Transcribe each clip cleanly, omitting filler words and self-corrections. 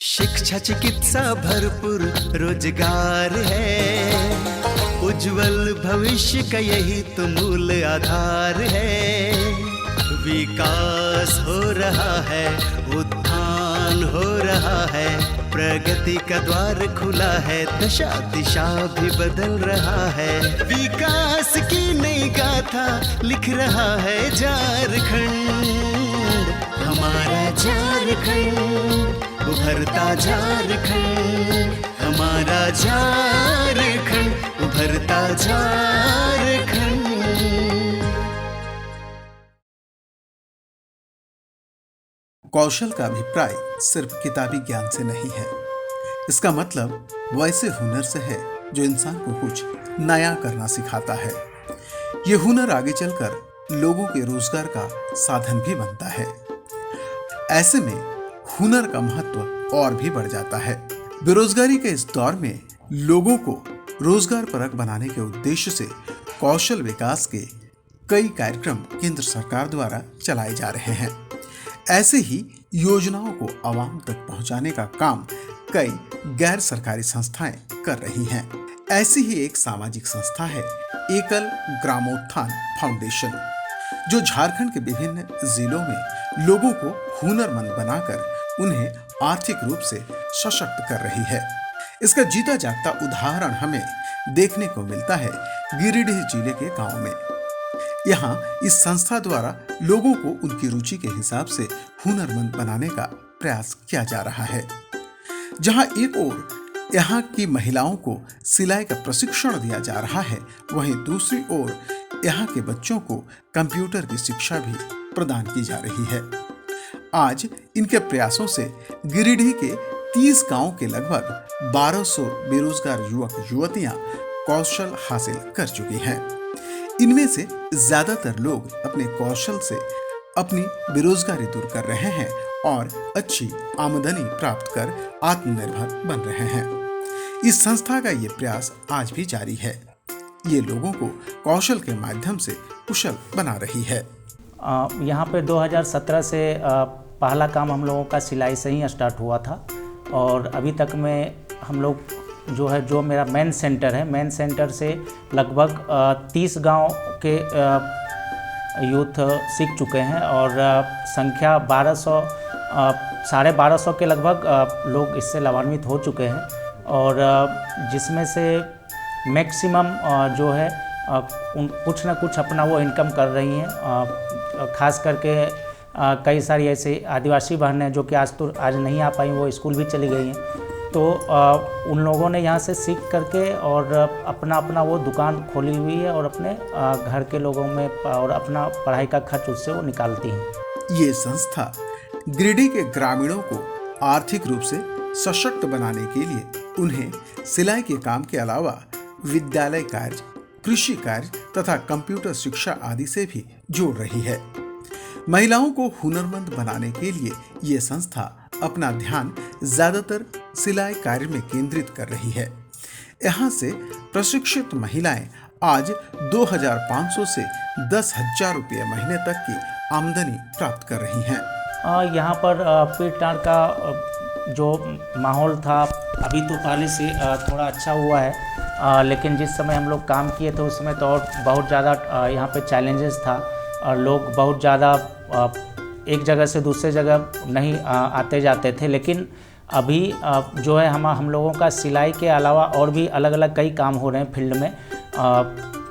शिक्षा चिकित्सा भरपूर रोजगार है, उज्जवल भविष्य का यही तो मूल आधार है। विकास हो रहा है, उत्थान हो रहा है, प्रगति का द्वार खुला है, दशा दिशा भी बदल रहा है। विकास की नई गाथा लिख रहा है झारखंड, हमारा झारखंड, उभरता झारखंड, हमारा झारखंड, उभरता झारखंड। कौशल का अभिप्राय सिर्फ किताबी ज्ञान से नहीं है। इसका मतलब वैसे हुनर से है जो इंसान को कुछ नया करना सिखाता है। ये हुनर आगे चलकर लोगों के रोजगार का साधन भी बनता है। ऐसे में हुनर का महत्व और भी बढ़ जाता है। बेरोजगारी के इस दौर में लोगों को रोजगार परक बनाने के उद्देश्य से कौशल विकास के कई कार्यक्रम केंद्र सरकार द्वारा चलाए जा रहे हैं। ऐसे ही योजनाओं को आवाम तक पहुंचाने का काम कई गैर सरकारी संस्थाएं कर रही हैं। ऐसी ही एक सामाजिक संस्था है एकल ग्रामोत्थान फाउंडेशन, जो झारखंड के विभिन्न जिलों में लोगों को हुनरमंद बनाकर उन्हें आर्थिक रूप से सशक्त कर रही है। इसका जीता जागता उदाहरण हमें देखने को मिलता है गिरिडीह जिले के गांव में। यहाँ इस संस्था द्वारा लोगों को उनकी रुचि के हिसाब से हुनरमंद बनाने का प्रयास किया जा रहा है। जहाँ एक ओर यहाँ की महिलाओं को सिलाई का प्रशिक्षण दिया जा रहा है, वहीं दूसरी ओर यहाँ के बच्चों को कंप्यूटर की शिक्षा भी प्रदान की जा रही है। आज इनके प्रयासों से गिरिडीह के 30 गांवों के लगभग 1200 बेरोजगार युवक युवतियां कौशल हासिल कर चुकी हैं। इनमें से ज्यादातर लोग अपने कौशल से अपनी बेरोजगारी दूर कर रहे हैं और अच्छी आमदनी प्राप्त कर आत्मनिर्भर बन रहे हैं। इस संस्था का ये प्रयास आज भी जारी है। ये लोगों को कौशल के माध्यम से कुशल बना रही है। यहाँ पे 2017 से पहला काम हम लोगों का सिलाई से ही स्टार्ट हुआ था और अभी तक में हम लोग जो मेरा मेन सेंटर है, मेन सेंटर से लगभग 30 गांव के यूथ सीख चुके हैं और संख्या 1200 के लगभग लोग इससे लाभान्वित हो चुके हैं और जिसमें से मैक्सिमम जो है कुछ ना कुछ अपना वो इनकम कर रही हैं। खास करके कई सारी ऐसे आदिवासी बहनें जो कि आज नहीं आ पाई, वो स्कूल भी चली गई हैं, तो उन लोगों ने यहाँ से सीख करके और अपना वो दुकान खोली हुई है और अपने घर के लोगों में और अपना पढ़ाई का खर्च उससे वो निकालती हैं। ये संस्था गिरिडीह के ग्रामीणों को आर्थिक रूप से सशक्त बनाने के लिए उन्हें सिलाई के काम के अलावा विद्यालय कार्य, कृषि कार्य तथा कंप्यूटर शिक्षा आदि से भी जोड़ रही है। महिलाओं को हुनरमंद बनाने के लिए ये संस्था अपना ध्यान ज्यादातर सिलाई कार्य में केंद्रित कर रही है। यहाँ से प्रशिक्षित महिलाएं आज 2500 से 10,000 रुपये महीने तक की आमदनी प्राप्त कर रही हैं। यहाँ पर पीट-टाड़ का जो माहौल था अभी तो पहले से थोड़ा अच्छा हुआ है, लेकिन जिस समय हम लोग काम किए थे उस समय तो और बहुत ज़्यादा यहाँ पे चैलेंजेस था और लोग बहुत ज़्यादा एक जगह से दूसरे जगह नहीं आते जाते थे। लेकिन अभी जो है हम लोगों का सिलाई के अलावा और भी अलग अलग कई काम हो रहे हैं फील्ड में,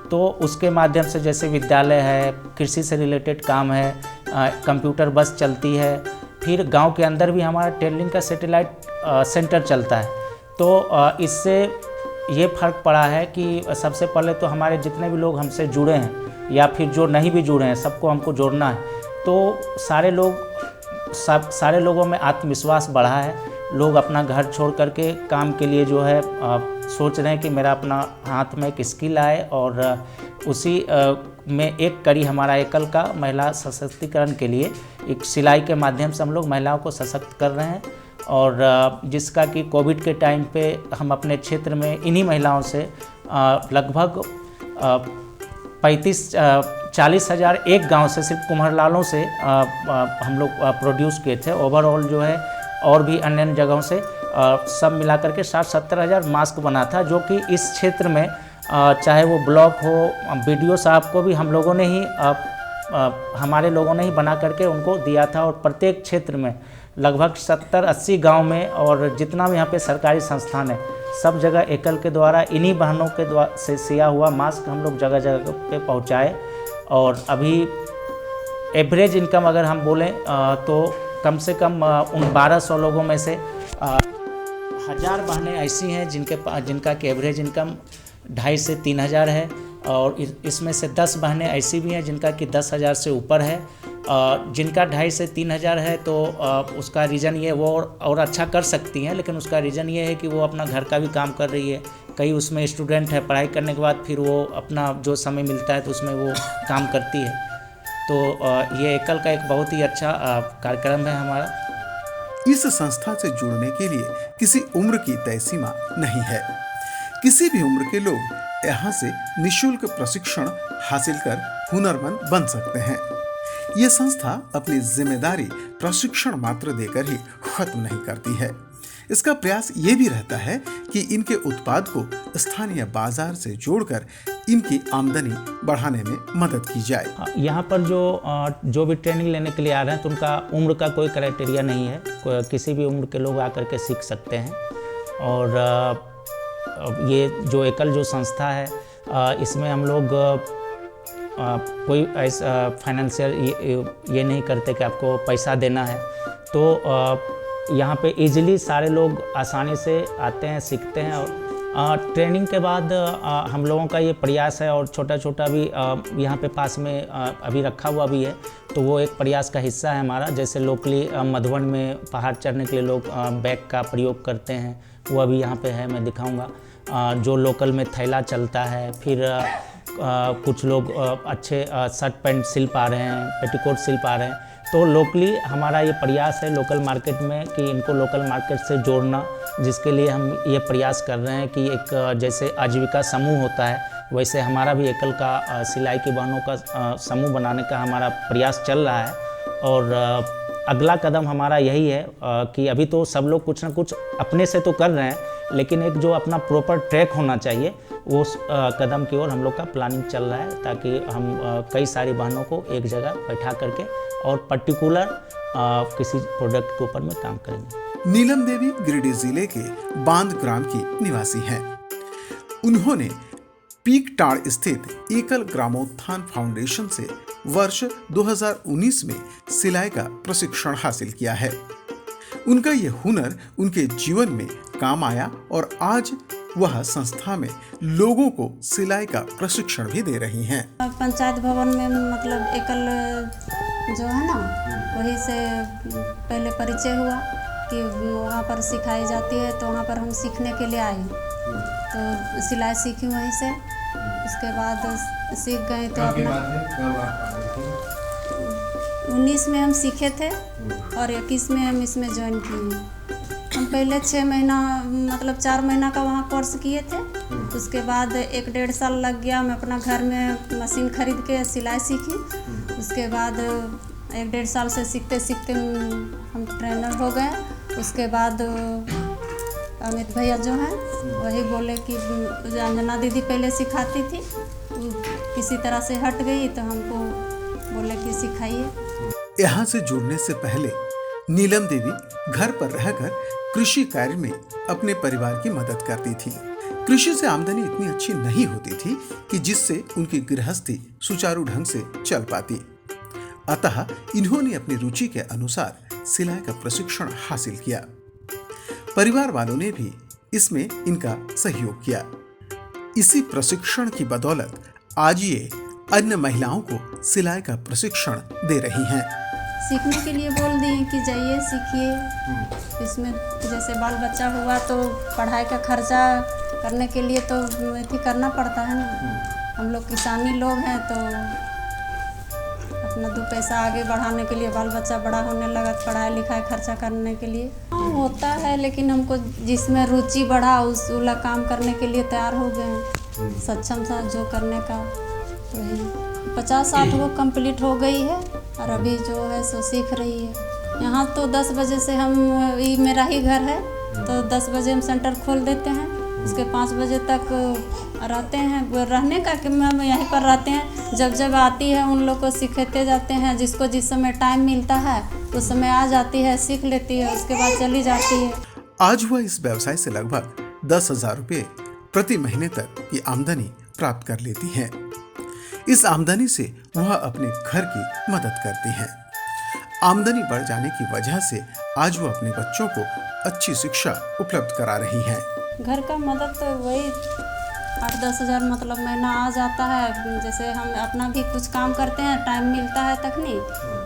तो उसके माध्यम से जैसे विद्यालय है, कृषि से रिलेटेड काम है, कंप्यूटर बस चलती है, फिर गांव के अंदर भी हमारा टेलरिंग का सैटेलाइट सेंटर चलता है। तो इससे ये फ़र्क पड़ा है कि सबसे पहले तो हमारे जितने भी लोग हमसे जुड़े हैं या फिर जो नहीं भी जुड़े हैं सबको हमको जोड़ना है, तो सारे लोगों में आत्मविश्वास बढ़ा है। लोग अपना घर छोड़ करके काम के लिए जो है सोच रहे हैं कि मेरा अपना हाथ में एक स्किल आए और उसी में एक कड़ी हमारा एकल का महिला सशक्तिकरण के लिए एक सिलाई के माध्यम से हम लोग महिलाओं को सशक्त कर रहे हैं और जिसका कि कोविड के टाइम पे हम अपने क्षेत्र में इन्हीं महिलाओं से लगभग 40 हज़ार एक गांव से सिर्फ कुम्हरलालों से हम लोग प्रोड्यूस किए थे। ओवरऑल जो है और भी अन्य अन्य जगहों से सब मिलाकर के 60-70 हज़ार मास्क बना था, जो कि इस क्षेत्र में चाहे वो ब्लॉक हो, BDO साहब को भी हम लोगों ने ही हमारे लोगों ने ही बना करके उनको दिया था। और प्रत्येक क्षेत्र में लगभग 70-80 गांव में और जितना भी यहाँ पे सरकारी संस्थान है सब जगह एकल के द्वारा इन्हीं बहनों के द्वारा से सिया हुआ मास्क हम लोग जगह जगह पे पहुँचाए। और अभी एवरेज इनकम अगर हम बोलें तो कम से कम उन 1200 लोगों में से 1000 बहनें ऐसी हैं जिनका कि एवरेज इनकम 2,500 से 3,000 है। और इसमें से 10 बहनें ऐसी भी हैं जिनका कि 10,000 से ऊपर है। जिनका 2,500 से 3,000 है तो उसका रीज़न ये वो और अच्छा कर सकती हैं, लेकिन उसका रीज़न ये है कि वो अपना घर का भी काम कर रही है। कई उसमें स्टूडेंट है, पढ़ाई करने के बाद फिर वो अपना जो समय मिलता है तो उसमें वो काम करती है। तो ये एकल का एक बहुत ही अच्छा कार्यक्रम है हमारा। इस संस्था से जुड़ने के लिए किसी उम्र की तय सीमा नहीं है। किसी भी उम्र के लोग यहाँ से निःशुल्क प्रशिक्षण हासिल कर हुनरमंद बन सकते हैं। ये संस्था अपनी जिम्मेदारी प्रशिक्षण मात्र देकर ही खत्म नहीं करती है। इसका प्रयास ये भी रहता है कि इनके उत्पाद को स्थानीय बाजार से जोड़कर इनकी आमदनी बढ़ाने में मदद की जाए। यहाँ पर जो भी ट्रेनिंग लेने के लिए आ रहे हैं तो उनका उम्र का कोई क्राइटेरिया नहीं है, किसी भी उम्र के लोग आकर के सीख सकते हैं। और ये जो एकल जो संस्था है इसमें हम लोग कोई ऐसा फाइनेंशियल ये नहीं करते कि आपको पैसा देना है। तो यहाँ पे इजीली सारे लोग आसानी से आते हैं, सीखते हैं। और ट्रेनिंग के बाद हम लोगों का ये प्रयास है, और छोटा छोटा भी यहाँ पे पास में अभी रखा हुआ भी है, तो वो एक प्रयास का हिस्सा है हमारा। जैसे लोकली मधुबन में पहाड़ चढ़ने के लिए लोग बैग का प्रयोग करते हैं, वो अभी यहाँ पे है, मैं दिखाऊंगा। जो लोकल में थैला चलता है, फिर कुछ लोग अच्छे शर्ट पैंट सिल पा रहे हैं, पेटीकोट सिल पा रहे हैं। तो लोकली हमारा ये प्रयास है लोकल मार्केट में कि इनको लोकल मार्केट से जोड़ना, जिसके लिए हम ये प्रयास कर रहे हैं कि एक जैसे आजीविका समूह होता है वैसे हमारा भी एकल का सिलाई की बहनों का समूह बनाने का हमारा प्रयास चल रहा है। और अगला कदम हमारा यही है कि अभी तो सब लोग कुछ ना कुछ अपने से तो कर रहे हैं, लेकिन एक जो अपना प्रॉपर ट्रैक होना चाहिए वो कदम की ओर हम लोग का प्लानिंग चल रहा है, ताकि हम कई सारी बहनों को एक जगह बैठा करके और पर्टिकुलर किसी प्रोडक्ट के ऊपर में काम करेंगे। नीलम देवी गिरिडीह जिले के बांध ग्राम की निवासी हैं। उन्होंने पीकटाड़ स्थित एकल ग्रामोत्थान फाउंडेशन से वर्ष 2019 में सिलाई का प्रशिक्षण हासिल किया है। उनका यह हुनर उनके जीवन में काम आया और आज वह संस्था में लोगों को सिलाई का प्रशिक्षण भी दे रही हैं। पंचायत भवन में मतलब एकल जो है ना, वही से पहले परिचय हुआ कि वहाँ पर सिखाई जाती है, तो वहाँ पर हम सीखने के लिए आए, तो सिलाई सीखी वहीं से। उसके बाद सीख गए तो अपना 19 में हम सीखे थे और 21 में हम इसमें ज्वाइन किए। हम पहले 6 महीना मतलब 4 महीना का वहाँ कोर्स किए थे। उसके बाद 1-1.5 साल लग गया। मैं अपना घर में मशीन खरीद के सिलाई सीखी। उसके बाद 1-1.5 साल से सीखते सीखते हम ट्रेनर हो गए। उसके बाद अमित भैया जो हैं वही बोले कि अंजना दीदी पहले सिखाती थी, किसी तरह से हट गई तो हमको बोले कि सिखाइए। यहाँ से जुड़ने से पहले नीलम देवी घर पर रहकर कृषि कार्य में अपने परिवार की मदद करती थी। कृषि से आमदनी इतनी अच्छी नहीं होती थी कि जिससे उनकी गृहस्थी सुचारू ढंग से चल पाती। अतः इन्होंने अपनी रुचि के अनुसार सिलाई का प्रशिक्षण हासिल किया। परिवार वालों ने भी इसमें इनका सहयोग किया। इसी प्रशिक्षण की बदौलत आज ये अन्य महिलाओं को सिलाई का प्रशिक्षण दे रही हैं। सीखने के लिए बोल दिए कि जाइए सीखिए। इसमें जैसे बाल बच्चा हुआ तो पढ़ाई का खर्चा करने के लिए तो अथी करना पड़ता है ना। हम लोग किसानी लोग हैं तो अपना 2 पैसा आगे बढ़ाने के लिए, बाल बच्चा बड़ा होने लगा तो पढ़ाई लिखाई खर्चा करने के लिए होता है। लेकिन हमको जिसमें रुचि बढ़ा उस वाला काम करने के लिए तैयार हो गए हैं। सक्षम था जो करने का, वही 50-60 वो कंप्लीट हो गई है और अभी जो है सो सीख रही है। यहाँ तो 10 बजे से हम, ये मेरा ही घर है, तो 10 बजे हम सेंटर खोल देते हैं। उसके 5 बजे तक रहते हैं, रहने का कि हम यहीं पर रहते हैं। जब जब आती है उन लोग को सिखाते जाते हैं, जिसको जिस समय टाइम मिलता है उस समय आ जाती है, सीख लेती है, उसके बाद चली जाती है। आज वह इस व्यवसाय से लगभग 10,000 रुपये प्रति महीने तक की आमदनी प्राप्त कर लेती हैं। इस आमदनी से वह अपने घर की मदद करती हैं। आमदनी बढ़ जाने की वजह से आज वह अपने बच्चों को अच्छी शिक्षा उपलब्ध करा रही हैं। घर का मदद तो वही 8-10 हज़ार मतलब महीना आ जाता है। जैसे हम अपना भी कुछ काम करते हैं, टाइम मिलता है तखनी,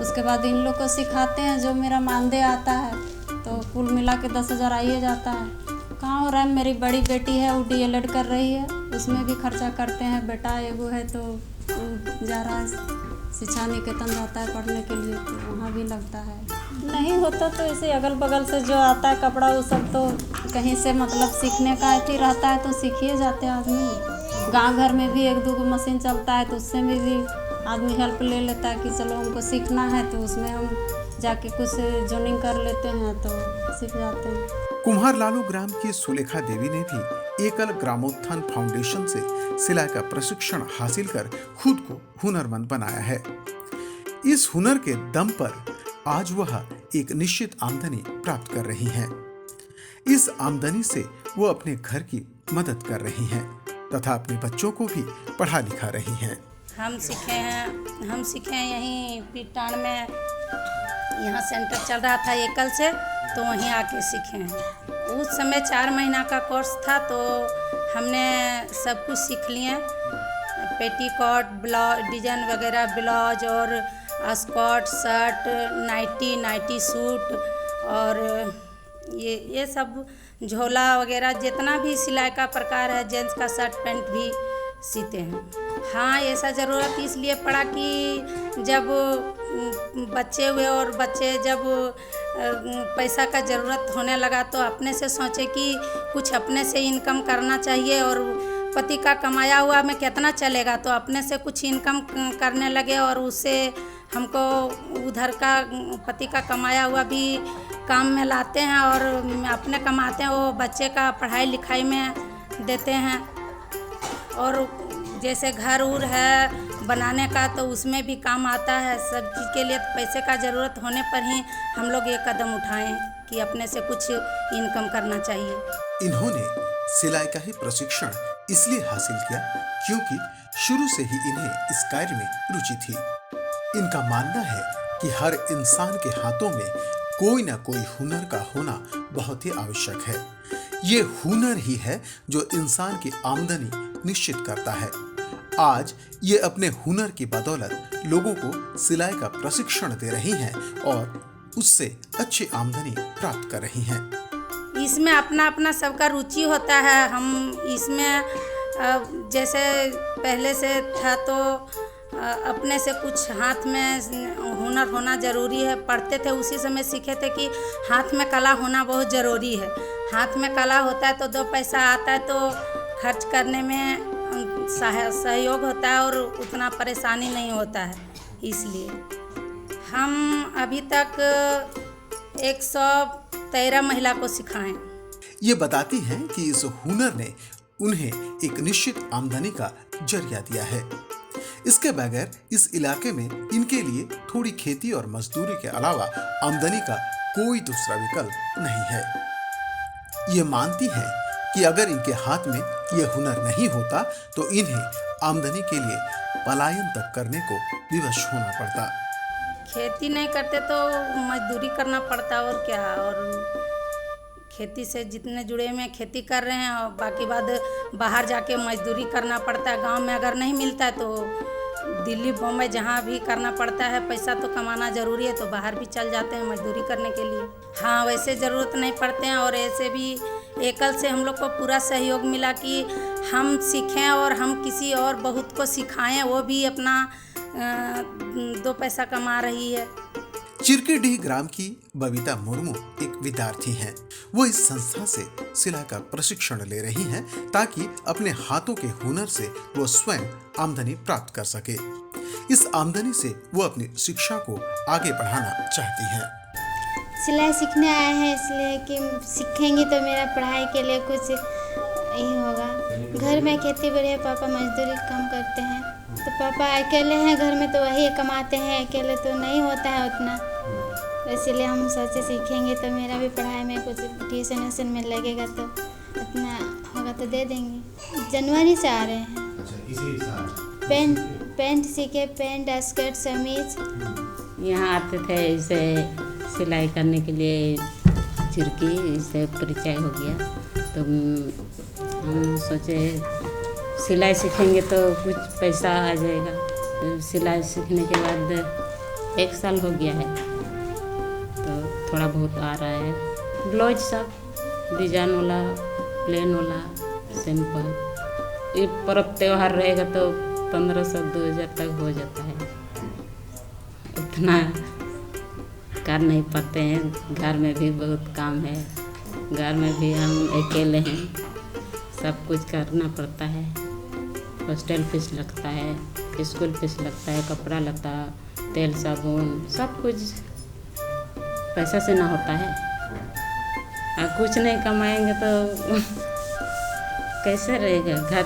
उसके बाद इन लोग को सिखाते हैं, जो मेरा मानदेय आता है, तो कुल मिला के 10 हज़ार आ ही जाता है। कहाँ हो रहा है, मेरी बड़ी बेटी है, वो DLED कर रही है, उसमें भी खर्चा करते हैं। बेटा एगो है तो वो जा रहा है शिक्षा निकेतन, जाता है पढ़ने के लिए, तो वहाँ भी लगता है। नहीं होता तो ऐसे अगल बगल से जो आता है कपड़ा, वो सब तो कहीं से मतलब सीखने का अथी रहता है तो सीखिए जाते हैं आदमी। गांव घर में भी 1-2 मशीन चलता है तो उससे भी आदमी हेल्प ले लेता है कि चलो हमको सीखना है, तो उसमें हम जाके कुछ जोनिंग कर लेते हैं तो सीख जाते हैं। कुम्हार लालू ग्राम की सुलेखा देवी ने भी एकल ग्रामोत्थान फाउंडेशन से सिलाई का प्रशिक्षण हासिल कर खुद को हुनरमंद बनाया है। इस हुनर के दम पर आज वह एक निश्चित आमदनी प्राप्त कर रही हैं। इस आमदनी से वो अपने घर की मदद कर रही हैं तथा अपने बच्चों को भी पढ़ा लिखा रही हैं। हम सीखे हैं यहीं पीटान में, यहाँ सेंटर चल रहा था एकल से, तो वहीं आके सीखे हैं। उस समय 4 महीना का कोर्स था, तो हमने सब कुछ सीख लिए। पेटीकोट, ब्लाउज डिजाइन वगैरह, ब्लाउज और स्कर्ट, शर्ट, नाइटी सूट और ये सब झोला वगैरह, जितना भी सिलाई का प्रकार है, जेंट्स का शर्ट पैंट भी सीते हैं। हाँ, ऐसा ज़रूरत इसलिए पड़ा कि जब बच्चे हुए और बच्चे जब पैसा का ज़रूरत होने लगा, तो अपने से सोचे कि कुछ अपने से इनकम करना चाहिए, और पति का कमाया हुआ में कितना चलेगा, तो अपने से कुछ इनकम करने लगे, और उससे हमको उधर का पति का कमाया हुआ भी काम में लाते हैं और अपने कमाते हैं, वो बच्चे का पढ़ाई लिखाई में देते हैं। और जैसे घर उर है बनाने का, तो उसमें भी काम आता है। सब चीज़ के लिए पैसे का ज़रूरत होने पर ही हम लोग ये कदम उठाएं कि अपने से कुछ इनकम करना चाहिए। इन्होंने सिलाई का ही प्रशिक्षण इसलिए हासिल किया क्योंकि शुरू से ही इन्हें इस कार्य में रुचि थी। इनका मानना है कि हर इंसान के हाथों में कोई ना कोई हुनर का होना बहुत ही आवश्यक है। ये हुनर ही है जो इंसान की आमदनी निश्चित करता है। आज ये अपने हुनर की बदौलत लोगों को सिलाई का प्रशिक्षण दे रही हैं और उससे अच्छी आमदनी प्राप्त कर रही हैं। इसमें अपना अपना सबका रुचि होता है। हम इसमें जैसे पहले से था, तो अपने से कुछ हाथ में हुनर होना ज़रूरी है। पढ़ते थे उसी समय सीखे थे कि हाथ में कला होना बहुत ज़रूरी है। हाथ में कला होता है तो 2 पैसा आता है, तो खर्च करने में सहयोग होता है और उतना परेशानी नहीं होता है। इसलिए हम अभी तक 113 महिला को सिखाएं। ये बताती हैं कि इस हुनर ने उन्हें एक निश्चित आमदनी का जरिया दिया है। इसके बगैर इस इलाके में इनके लिए थोड़ी खेती और मजदूरी के अलावा आमदनी का कोई दूसरा विकल्प नहीं है। ये मानती हैं कि अगर इनके हाथ में यह हुनर नहीं होता तो इन्हें आमदनी के लिए पलायन तक करने को विवश होना पड़ता। खेती नहीं करते तो मजदूरी करना पड़ता, और क्या। और खेती से जितने जुड़े में खेती कर रहे हैं, और बाकी बाद बाहर जाके मजदूरी करना पड़ता है। गांव में अगर नहीं मिलता है तो दिल्ली बम्बई जहाँ भी करना पड़ता है। पैसा तो कमाना ज़रूरी है, तो बाहर भी चल जाते हैं मजदूरी करने के लिए। हाँ, वैसे ज़रूरत नहीं पड़ते हैं। और ऐसे भी एकल से हम लोग को पूरा सहयोग मिला कि हम सीखें और हम किसी और बहुत को सिखाएं, वो भी अपना 2 पैसा कमा रही है। चिरकेडीह ग्राम की बबीता मुर्मू एक विद्यार्थी हैं। वो इस संस्था से सिलाई का प्रशिक्षण ले रही हैं ताकि अपने हाथों के हुनर से वो स्वयं आमदनी प्राप्त कर सके। इस आमदनी से वो अपनी शिक्षा को आगे बढ़ाना चाहती हैं। सिलाई सीखने आए हैं, इसलिए कि सीखेंगे तो मेरा पढ़ाई के लिए कुछ यही होगा। घर में खेती बढ़िया, पापा मजदूरी कम करते हैं, तो पापा अकेले हैं घर में, तो वही कमाते हैं, अकेले तो नहीं होता है उतना, तो इसीलिए हम सोचे सीखेंगे तो मेरा भी पढ़ाई में कुछ ट्यूशन व्यूशन में लगेगा, तो उतना होगा तो दे देंगे। जनवरी से आ रहे हैं। इसी साल पेंट सीखे, पेंट, स्कर्ट, समीज। यहाँ आते थे इसे सिलाई करने के लिए, चिरकी इससे परिचय हो गया, तो हम सोचे सिलाई सीखेंगे तो कुछ पैसा आ जाएगा। तो सिलाई सीखने के बाद 1 साल हो गया है, तो थोड़ा बहुत आ रहा है। ब्लाउज सब डिजाइन वाला, प्लेन वाला, सिंपल। ये पर्व त्योहार रहेगा तो 1500-2000 तक हो जाता है। उतना कर नहीं पाते हैं, घर में भी बहुत काम है, घर में भी हम अकेले हैं, सब कुछ करना पड़ता है। हॉस्टल फीस लगता है, स्कूल फीस लगता है, कपड़ा लगता, तेल साबुन, सब कुछ पैसा से ना होता है। और कुछ नहीं कमाएंगे तो कैसे रहेगा, घर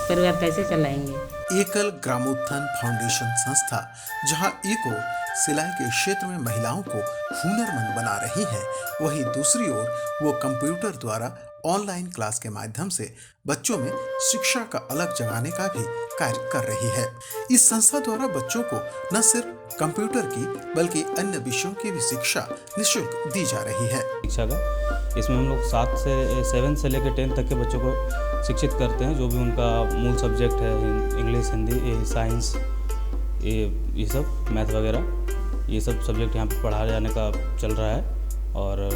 परिवार कैसे चलाएंगे। एकल ग्रामोत्थान फाउंडेशन संस्था जहां एक ओर सिलाई के क्षेत्र में महिलाओं को हुनरमंद बना रही है, वहीं दूसरी ओर वो कंप्यूटर द्वारा ऑनलाइन क्लास के माध्यम से बच्चों में शिक्षा का अलग जगाने का भी कार्य कर रही है। इस संस्था द्वारा बच्चों को न सिर्फ कंप्यूटर की बल्कि अन्य विषयों की भी शिक्षा निःशुल्क दी जा रही है। शिक्षा का इसमें हम लोग 7 से लेकर 10 तक के बच्चों को शिक्षित करते हैं, जो भी उनका मूल सब्जेक्ट है, इंग्लिश, हिंदी, साइंस, ये सब, मैथ वगैरह, ये सब सब्जेक्ट यहाँ पे पढ़ाया जाने का चल रहा है। और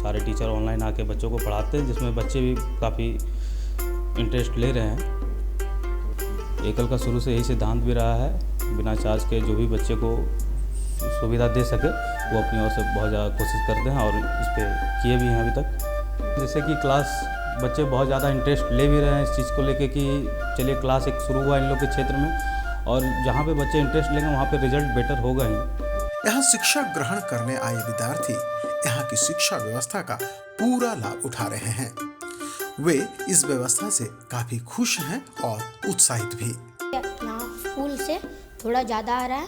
सारे टीचर ऑनलाइन आके बच्चों को पढ़ाते हैं, जिसमें बच्चे भी काफ़ी इंटरेस्ट ले रहे हैं। एकल का शुरू से यही सिद्धांत भी रहा है, बिना चार्ज के जो भी बच्चे को सुविधा दे सके वो अपनी ओर से बहुत ज़्यादा कोशिश करते हैं और इस पर किए भी हैं अभी तक। जैसे कि क्लास बच्चे बहुत ज़्यादा इंटरेस्ट ले भी रहे हैं इस चीज़ को लेके कि चलिए क्लास एक शुरू हुआ इन लोग के क्षेत्र में, और जहाँ पे बच्चे इंटरेस्ट लेंगे वहाँ पे रिजल्ट बेटर होगा ही। यहाँ शिक्षा ग्रहण करने आए विद्यार्थी यहाँ की शिक्षा व्यवस्था का पूरा लाभ उठा रहे हैं। वे इस व्यवस्था से काफी खुश हैं और उत्साहित भी। यहाँ स्कूल से थोड़ा ज़्यादा आ रहा है,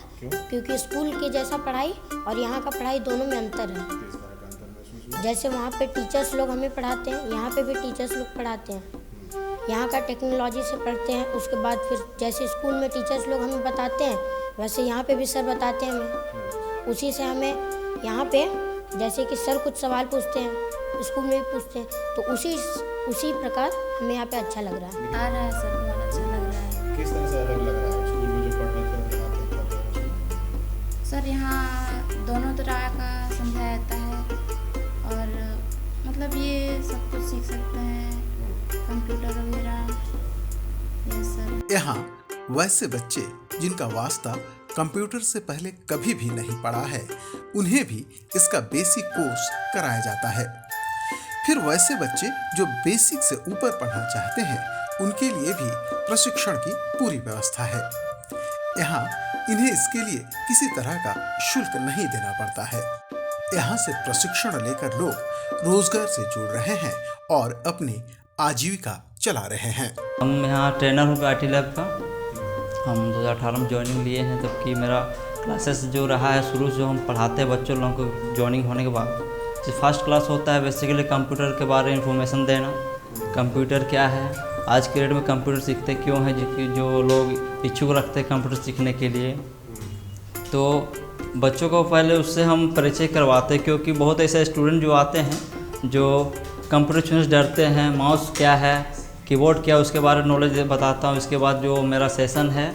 क्योंकि स्कूल के जैसा पढ़ाई और यहाँ का पढ़ाई दोनों में अंतर है। जैसे वहाँ पे टीचर्स लोग हमें पढ़ाते हैं, यहाँ पे भी टीचर्स लोग पढ़ाते हैं। यहाँ का टेक्नोलॉजी से पढ़ते हैं, उसके बाद फिर जैसे स्कूल में टीचर्स लोग हमें बताते हैं, वैसे यहाँ पे भी सर बताते हैं हमें। उसी से हमें यहाँ पे जैसे कि सर कुछ सवाल पूछते हैं, स्कूल में भी पूछते हैं, तो उसी प्रकार हमें यहाँ पे अच्छा लग रहा है। आ रहा है सर, बहुत अच्छा लग रहा है। किस तरह से अलग लग रहा है स्कूल में जो पढ़ रहे थे? सर यहाँ दोनों तरह का समझाया जाता है, और मतलब ये सब कुछ सीख सकते हैं, कंप्यूटर वगैरह ये सब। यहाँ वैसे बच्चे जिनका वास्ता कंप्यूटर से पहले कभी भी नहीं पढ़ा है, उन्हें भी इसका बेसिक कोर्स कराया जाता है। फिर वैसे बच्चे जो बेसिक से ऊपर पढ़ना चाहते हैं, उनके लिए भी प्रशिक्षण की पूरी व्यवस्था है। यहाँ इन्हें इसके लिए किसी तरह का शुल्क नहीं देना पड़ता है। यहाँ से प्रशिक्षण लेकर लोग रोजगार से जुड़ रहे हैं और अपनी आजीविका चला रहे हैं। हम यहाँ ट्रेनर हूँ IT लैब का। हम 2018 में ज्वाइनिंग लिए हैं, जबकि मेरा क्लासेस जो रहा है शुरू से, जो हम पढ़ाते हैं बच्चों लोगों को ज्वाइनिंग होने के बाद, जो फर्स्ट क्लास होता है बेसिकली कंप्यूटर के बारे में इंफॉर्मेशन देना। कंप्यूटर क्या है, आज के डेट में कंप्यूटर सीखते क्यों हैं, जो लोग इच्छुक रखते हैं कंप्यूटर सीखने के लिए, तो बच्चों को पहले उससे हम परिचय करवाते हैं। क्योंकि बहुत ऐसे स्टूडेंट जो आते हैं जो कंप्यूटर छूने से डरते हैं, माउस क्या है, कीबोर्ड क्या है, उसके बारे में नॉलेज बताता हूँ। इसके बाद जो मेरा सेशन है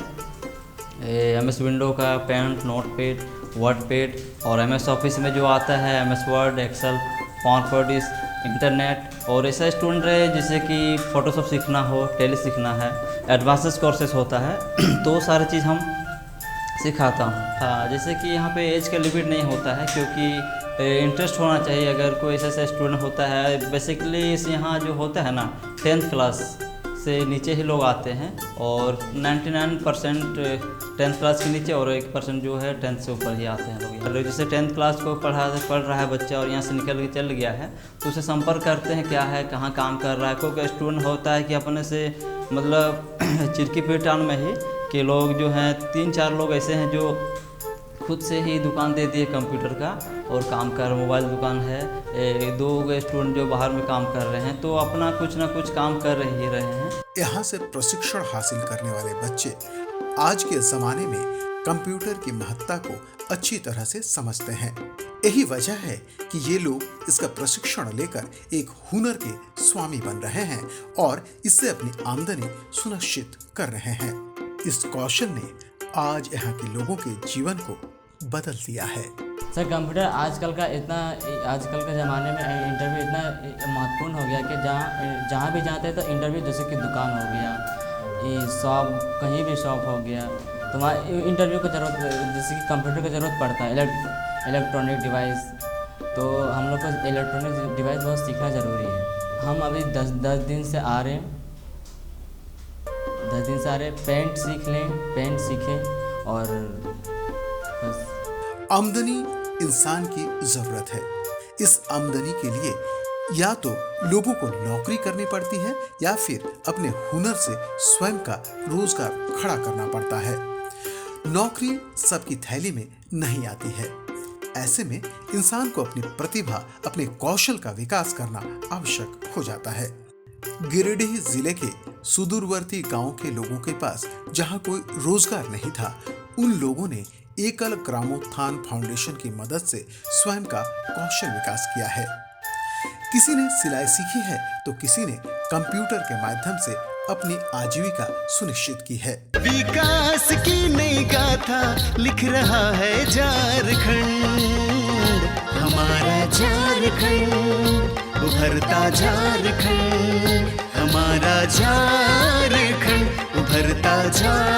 MS विंडो का, पेंट, नोटपैड, वर्डपैड, और MS ऑफिस में जो आता है MS Word, Excel, PowerPoint, internet, और ऐसा स्टूडेंट है जिसे कि फ़ोटोशॉप सीखना हो, टेली सीखना है, एडवांसेस कोर्सेस होता है, तो सारी चीज़ हम सिखाता हूँ। हाँ, जैसे कि यहाँ पे एज का लिमिट नहीं होता है, क्योंकि इंटरेस्ट होना चाहिए। अगर कोई ऐसा स्टूडेंट होता है, बेसिकली यहाँ जो होता है ना 10th क्लास से नीचे ही लोग आते हैं, और 99% 10th क्लास के नीचे, और 1% जो है 10th से ऊपर ही आते हैं लोग। और जैसे 10th क्लास को पढ़ रहा है बच्चा और यहाँ से निकल के चल गया है, तो उसे संपर्क करते हैं, क्या है, कहाँ काम कर रहा है। कोई स्टूडेंट होता है कि अपने से मतलब चिरकी पीर टाउन में ही कि लोग जो हैं 3-4 लोग ऐसे हैं जो खुद से ही दुकान दे दी है कंप्यूटर का और काम कर, मोबाइल दुकान है। 2 स्टूडेंट जो बाहर में काम कर रहे हैं, तो अपना कुछ ना कुछ काम कर ही रहे हैं। यहाँ से प्रशिक्षण हासिल करने वाले बच्चे आज के ज़माने में कंप्यूटर की महत्ता को अच्छी तरह से समझते हैं। यही वजह है कि ये लोग इसका प्रशिक्षण लेकर एक हुनर के स्वामी बन रहे हैं और इससे अपनी आमदनी सुनिश्चित कर रहे हैं। इस कौशल ने आज यहाँ के लोगों के जीवन को बदल दिया है। सर, कंप्यूटर आजकल के ज़माने में इंटरव्यू इतना महत्वपूर्ण हो गया कि जहाँ भी जाते हैं तो इंटरव्यू, जैसे कि दुकान हो गया, ये शॉप, कहीं भी शॉप हो गया, तो वहाँ इंटरव्यू की ज़रूरत, जैसे कि कंप्यूटर की ज़रूरत पड़ता है, इलेक्ट्रॉनिक डिवाइस। तो हम लोग को इलेक्ट्रॉनिक डिवाइस बहुत सीखना ज़रूरी है। हम अभी 10 दिन से आ रहे हैं, पेंट सीख लें, पेंट सीखें और बस। आमदनी इंसान की जरूरत है। इस आमदनी के लिए या तो लोगों को नौकरी करनी पड़ती है या फिर अपने हुनर से स्वयं का रोजगार खड़ा करना पड़ता है। नौकरी सबकी थैली में नहीं आती है। ऐसे में इंसान को अपनी प्रतिभा, अपने कौशल का विकास करना आवश्यक हो जाता है। गिरिडीह जिले के सुदूरवर्ती गांव के लोगों के पास जहां कोई रोजगार नहीं था, उन लोगों ने एकल ग्रामोत्थान फाउंडेशन की मदद से स्वयं का कौशल विकास किया है। किसी ने सिलाई सीखी है तो किसी ने कंप्यूटर के माध्यम से अपनी आजीविका सुनिश्चित की है। विकास की नई गाथा लिख रहा है झारखंड, हमारा झारखंड, उभरता झारखंड, हमारा झारखंड, उभरता झारखंड।